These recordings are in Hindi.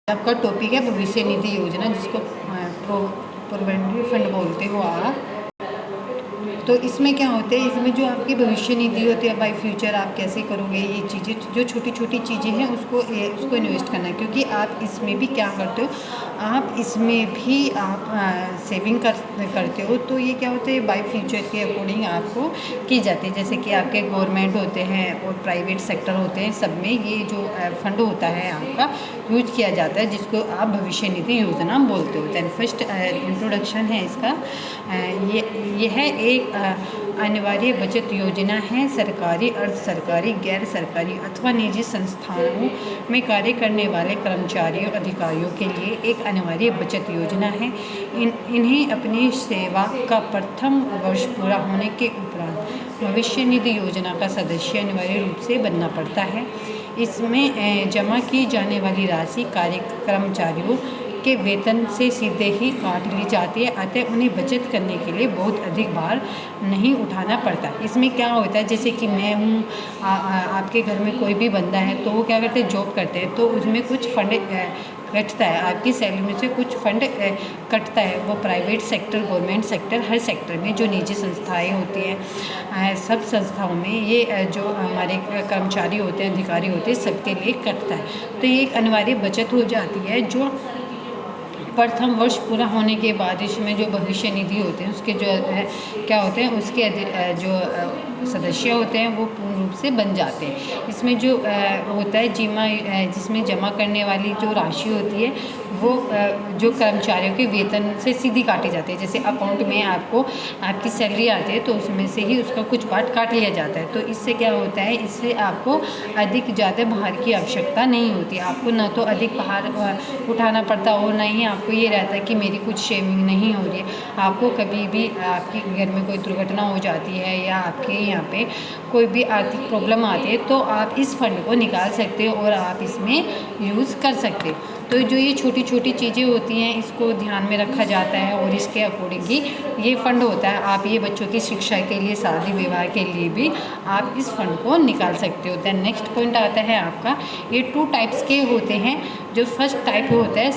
आपका टॉपिक है भविष्य निधि योजना, जिसको प्रोविडेंट फंड बोलते हो आप। तो इसमें क्या होता है, इसमें जो आपकी भविष्य निधि होती है, बाय फ्यूचर आप कैसे करोगे, ये चीज़ें जो छोटी छोटी चीज़ें हैं उसको इन्वेस्ट करना है। क्योंकि आप इसमें भी क्या करते हो, आप इसमें भी आप सेविंग करते हो। तो ये क्या होता है, बाय फ्यूचर के अकॉर्डिंग आपको की जाती है। जैसे कि आपके गवर्नमेंट होते हैं और प्राइवेट सेक्टर होते हैं, सब में ये जो फंड होता है आपका यूज किया जाता है, जिसको आप भविष्य निधि योजना बोलते हो। दैन फर्स्ट इंट्रोडक्शन है इसका। यह एक अनिवार्य बचत योजना है। सरकारी, अर्ध सरकारी, गैर सरकारी अथवा निजी संस्थानों में कार्य करने वाले कर्मचारियों, अधिकारियों के लिए एक अनिवार्य बचत योजना है। इन्हें अपनी सेवा का प्रथम वर्ष पूरा होने के उपरांत भविष्य निधि योजना का सदस्य अनिवार्य रूप से बनना पड़ता है। इसमें जमा की जाने वाली राशि कर्मचारियों के वेतन से सीधे ही काट ली जाती है, अतः उन्हें बचत करने के लिए बहुत अधिक भार नहीं उठाना पड़ता। इसमें क्या होता है, जैसे कि मैं हूँ, आपके घर में कोई भी बंदा है, तो वो क्या करते हैं, जॉब करते हैं, तो उसमें कुछ फंड कटता है, आपकी सैलरी में से कुछ फंड कटता है। वो प्राइवेट सेक्टर, गवर्नमेंट सेक्टर, हर सेक्टर में जो निजी संस्थाएं होती हैं, सब संस्थाओं में ये जो हमारे कर्मचारी होते हैं, अधिकारी होते हैं, सबके लिए कटता है। तो ये एक अनिवार्य बचत हो जाती है, जो प्रथम वर्ष पूरा होने के बाद इसमें जो भविष्य निधि होते हैं, उसके जो क्या होते हैं, उसके जो सदस्य होते हैं वो पूर्ण रूप से बन जाते हैं। इसमें जो होता है जिसमें जमा करने वाली जो राशि होती है, वो जो कर्मचारियों के वेतन से सीधी काटी जाती है। जैसे अकाउंट में आपकी सैलरी आती है, तो उसमें से ही उसका कुछ पार्ट काट लिया जाता है। तो इससे क्या होता है, इससे आपको अधिक ज़्यादा भार की आवश्यकता नहीं होती। आपको ना तो अधिक भार उठाना पड़ता और ना ही आपको ये रहता है कि मेरी कुछ शेविंग नहीं हो रही है। आपको कभी भी आपके घर में कोई दुर्घटना हो जाती है या आपके यहाँ पे कोई भी आर्थिक प्रॉब्लम आती है, तो आप इस फंड को निकाल सकते हो और आप इसमें यूज़ कर सकते हो। तो जो ये छोटी छोटी चीज़ें होती हैं, इसको ध्यान में रखा जाता है और इसके अकॉर्डिंग ही ये फ़ंड होता है। आप ये बच्चों की शिक्षा के लिए, शादी विवाह के लिए भी आप इस फंड को निकाल सकते हो। दैन नेक्स्ट पॉइंट आता है आपका, ये 2 टाइप्स के होते हैं। जो फर्स्ट टाइप होता है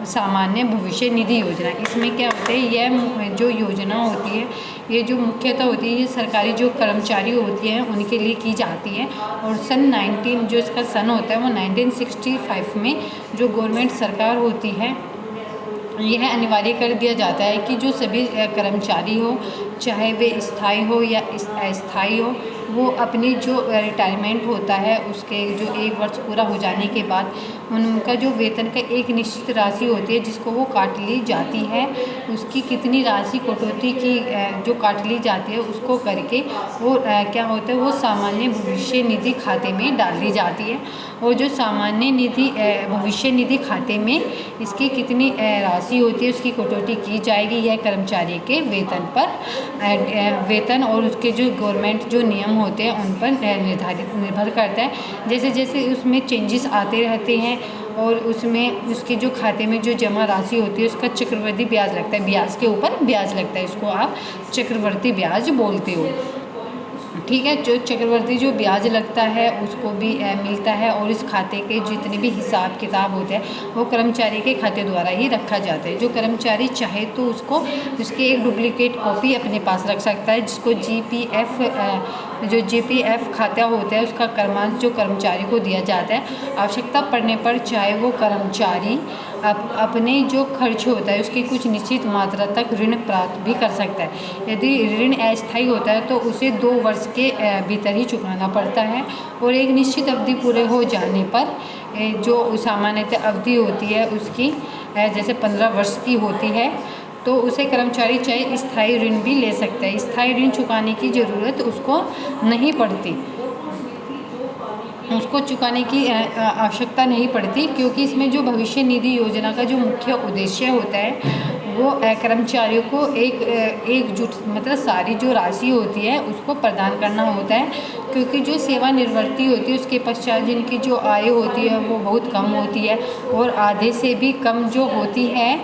सामान्य भविष्य निधि योजना। इसमें क्या होता है, यह जो योजना होती है, ये जो मुख्यतः होती है, ये सरकारी जो कर्मचारी होती हैं उनके लिए की जाती है। और जो इसका सन होता है वो 1965 में जो गवर्नमेंट सरकार होती है, यह अनिवार्य कर दिया जाता है कि जो सभी कर्मचारी हो, चाहे वे स्थायी हो या अस्थायी हो, वो अपनी जो रिटायरमेंट होता है उसके जो 1 वर्ष पूरा हो जाने के बाद उनका जो वेतन का एक निश्चित राशि होती है, जिसको वो काट ली जाती है। उसकी कितनी राशि कटौती की जो काट ली जाती है, उसको करके वो क्या होता है, वो सामान्य भविष्य निधि खाते में डाल दी जाती है। और जो सामान्य भविष्य निधि खाते में इसकी कितनी राशि होती है, उसकी कटौती की जाएगी। यह कर्मचारी के वेतन और उसके जो गवर्नमेंट जो नियम होते हैं उन पर निर्भर करता है। जैसे जैसे उसमें चेंजेस आते रहते हैं और उसमें उसके जो खाते में जो जमा राशि होती है, उसका चक्रवृद्धि ब्याज लगता है, ब्याज के ऊपर ब्याज लगता है, इसको आप चक्रवृद्धि ब्याज बोलते हो। ठीक है, जो चक्रवृद्धि जो ब्याज लगता है उसको भी मिलता है। और इस खाते के जितने भी हिसाब किताब होते हैं वो कर्मचारी के खाते द्वारा ही रखा जाता है। जो कर्मचारी चाहे तो उसकी एक डुप्लीकेट कॉपी अपने पास रख सकता है, जिसको जीपीएफ खाता होता है, उसका क्रमांक जो कर्मचारी को दिया जाता है। आवश्यकता पड़ने पर चाहे वो कर्मचारी अपने जो खर्च होता है उसकी कुछ निश्चित मात्रा तक ऋण प्राप्त भी कर सकता है। यदि ऋण अस्थायी होता है तो उसे 2 वर्ष के भीतर ही चुकाना पड़ता है। और एक निश्चित अवधि पूरे हो जाने पर जो सामान्यतः अवधि होती है उसकी जैसे 15 वर्ष की होती है, तो उसे कर्मचारी चाहे स्थायी ऋण भी ले सकता है। स्थायी ऋण चुकाने की ज़रूरत उसको नहीं पड़ती, उसको चुकाने की आवश्यकता नहीं पड़ती, क्योंकि इसमें जो भविष्य निधि योजना का जो मुख्य उद्देश्य होता है वो कर्मचारियों को एकजुट मतलब सारी जो राशि होती है उसको प्रदान करना होता है। क्योंकि जो सेवानिवृत्ति होती है उसके पश्चात जिनकी जो आय होती है वो बहुत कम होती है, और आधे से भी कम जो होती है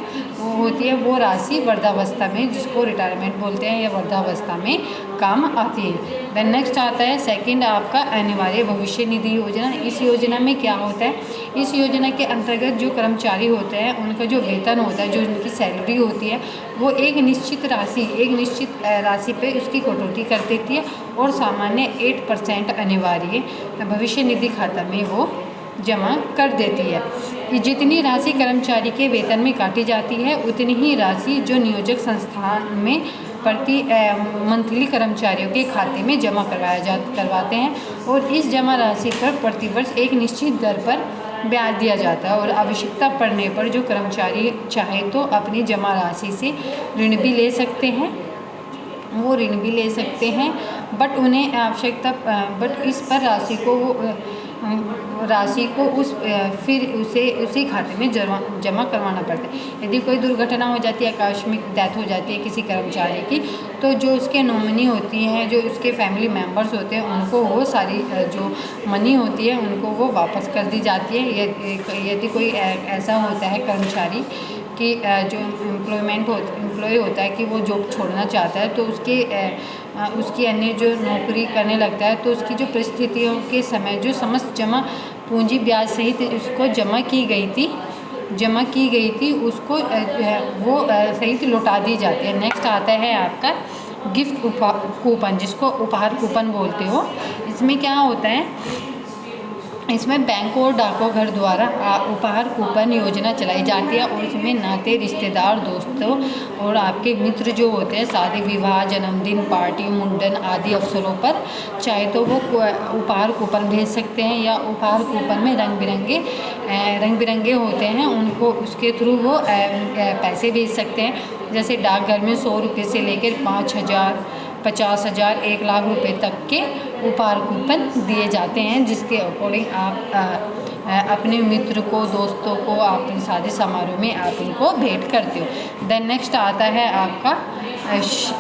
वो राशि वृद्धावस्था में, जिसको रिटायरमेंट बोलते हैं, या वृद्धावस्था में काम आती है। देन नेक्स्ट आता है सेकंड आपका अनिवार्य भविष्य निधि योजना। इस योजना में क्या होता है, इस योजना के अंतर्गत जो कर्मचारी होते हैं उनका जो वेतन होता है, जो उनकी सैलरी होती है, वो एक निश्चित राशि पे उसकी कटौती कर देती है और सामान्य 8% अनिवार्य भविष्य निधि खाता में वो जमा कर देती है। जितनी राशि कर्मचारी के वेतन में काटी जाती है उतनी ही राशि जो नियोजक संस्थान में प्रति मंथली कर्मचारियों के खाते में जमा करवाते हैं और इस जमा राशि पर प्रतिवर्ष एक निश्चित दर पर ब्याज दिया जाता है और आवश्यकता पड़ने पर जो कर्मचारी चाहे तो अपनी जमा राशि से ऋण भी ले सकते हैं, वो ऋण भी ले सकते हैं, बट उन्हें इस पर राशि को फिर उसी खाते में जमा करवाना पड़ता है। यदि कोई दुर्घटना हो जाती है, आकस्मिक डेथ हो जाती है किसी कर्मचारी की, तो जो उसके नॉमिनी होती हैं, जो उसके फैमिली मेम्बर्स होते हैं, उनको वो सारी जो मनी होती है उनको वो वापस कर दी जाती है। यदि कोई ऐसा होता है कर्मचारी कि जो एम्प्लॉय होता है कि वो जॉब छोड़ना चाहता है, तो उसकी अन्य जो नौकरी करने लगता है, तो उसकी जो परिस्थितियों के समय जो समस्त जमा पूंजी ब्याज सहित उसको जमा की गई थी उसको वो सहित लौटा दी जाती है। नेक्स्ट आता है आपका गिफ्ट कूपन, जिसको उपहार कूपन बोलते हो। इसमें क्या होता है, इसमें बैंक और डाकघर द्वारा उपहार कूपन योजना चलाई जाती है और इसमें नाते रिश्तेदार, दोस्तों और आपके मित्र जो होते हैं शादी विवाह, जन्मदिन, पार्टी, मुंडन आदि अवसरों पर चाहे तो वो उपहार कूपन भेज सकते हैं या उपहार कूपन में रंग बिरंगे होते हैं, उनको उसके थ्रू वो पैसे भेज सकते हैं। जैसे डाकघर में 100 रुपये से लेकर 5,000, 50,000, 1 लाख रुपए तक के उपहार कूपन दिए जाते हैं, जिसके अकॉर्डिंग आप अपने मित्र को, दोस्तों को आप शादी समारोह में आप इनको भेंट करते हो। देन नेक्स्ट आता है आपका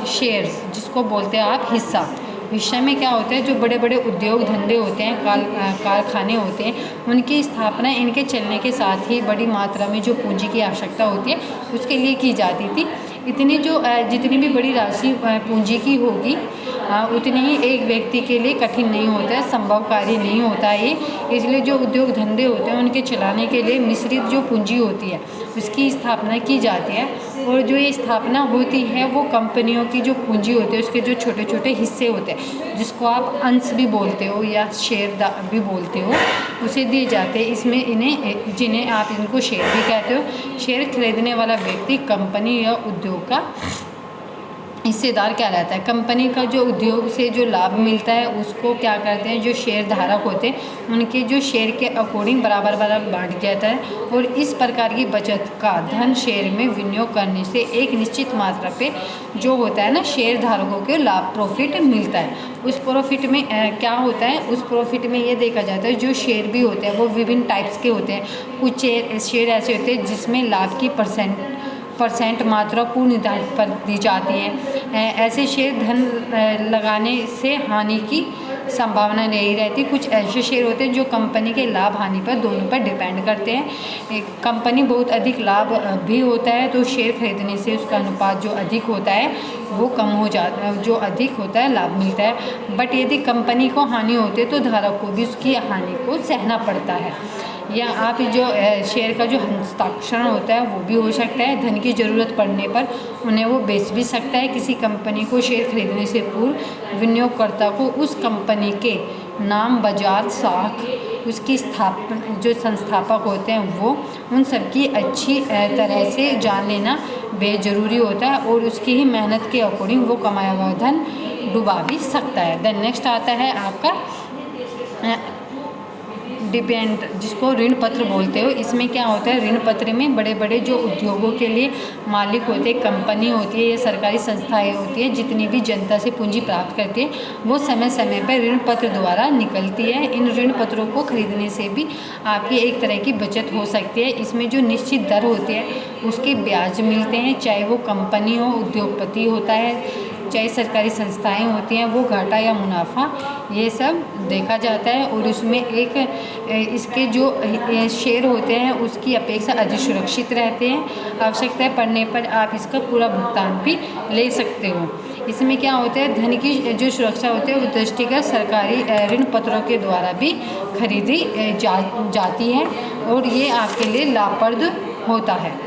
शेयर्स, जिसको बोलते हैं आप हिस्सा में क्या होता है, जो बड़े बड़े उद्योग धंधे होते हैं, कारखाने होते हैं, उनकी स्थापना इनके चलने के साथ ही बड़ी मात्रा में जो पूंजी की आवश्यकता होती है उसके लिए की जाती थी। जितनी भी बड़ी राशि पूंजी की होगी उतनी ही एक व्यक्ति के लिए कठिन नहीं होता है, संभवकारी नहीं होता है ये। इसलिए जो उद्योग धंधे होते हैं उनके चलाने के लिए मिश्रित जो पूंजी होती है उसकी स्थापना की जाती है और जो ये स्थापना होती है वो कंपनियों की जो पूंजी होती है उसके जो छोटे छोटे हिस्से होते हैं, जिसको आप अंश भी बोलते हो या शेयर भी बोलते हो, उसे दिए जाते हैं। इसमें जिन्हें आप इनको शेयर भी कहते हो। शेयर खरीदने वाला व्यक्ति कंपनी या उद्योग का हिस्सेदार कहलाता है। कंपनी का जो उद्योग से जो लाभ मिलता है उसको क्या करते हैं, जो शेयर धारक होते हैं उनके जो शेयर के अकॉर्डिंग बराबर बांट जाता है और इस प्रकार की बचत का धन शेयर में विनियोग करने से एक निश्चित मात्रा पे जो होता है ना शेयर धारकों के लाभ प्रॉफिट मिलता है। उस प्रॉफिट में क्या होता है, उस प्रॉफिट में ये देखा जाता है जो शेयर भी होते हैं वो विभिन्न टाइप्स के होते हैं। कुछ शेयर ऐसे होते हैं जिसमें लाभ की परसेंट मात्रा पूर्ण निर्धारित पर दी जाती है। ऐसे शेयर धन लगाने से हानि की संभावना नहीं रहती। कुछ ऐसे शेयर होते हैं जो कंपनी के लाभ हानि पर दोनों पर डिपेंड करते हैं। कंपनी बहुत अधिक लाभ भी होता है तो शेयर खरीदने से उसका अनुपात जो अधिक होता है वो कम हो जाता है, जो अधिक होता है लाभ मिलता है। बट यदि कंपनी को हानि होती है तो धारक को भी उसकी हानि को सहना पड़ता है। या आप जो शेयर का जो हस्ताक्षरण होता है वो भी हो सकता है। धन की ज़रूरत पड़ने पर उन्हें वो बेच भी सकता है। किसी कंपनी को शेयर खरीदने से पूर्व विनियोगकर्ता को उस कंपनी के नाम, बाजार, साख, उसकी जो संस्थापक होते हैं वो उन सब की अच्छी तरह से जान लेना बेहद ज़रूरी होता है और उसकी ही मेहनत के अकॉर्डिंग वो कमाया हुआ धन डुबा भी सकता है। देन नेक्स्ट आता है आपका डिपेंड, जिसको ऋण पत्र बोलते हो। इसमें क्या होता है, ऋण पत्र में बड़े बड़े जो उद्योगों के लिए मालिक होते हैं, कंपनी होती है या सरकारी संस्थाएं होती है, जितनी भी जनता से पूंजी प्राप्त करती है वो समय समय पर ऋण पत्र द्वारा निकलती है। इन ऋण पत्रों को खरीदने से भी आपकी एक तरह की बचत हो सकती है। इसमें जो निश्चित दर होती है उसके ब्याज मिलते हैं, चाहे वो कंपनी हो, उद्योगपति होता है, चाहे सरकारी संस्थाएं होती हैं, वो घाटा या मुनाफा ये सब देखा जाता है। और उसमें इसके जो शेयर होते हैं उसकी अपेक्षा अधिक सुरक्षित रहते हैं। आवश्यकता पड़ने पर आप इसका पूरा भुगतान भी ले सकते हो। इसमें क्या होता है, धन की जो सुरक्षा होती है वो दृष्टिगत सरकारी ऋण पत्रों के द्वारा भी खरीदी जाती है और ये आपके लिए लाभप्रद होता है।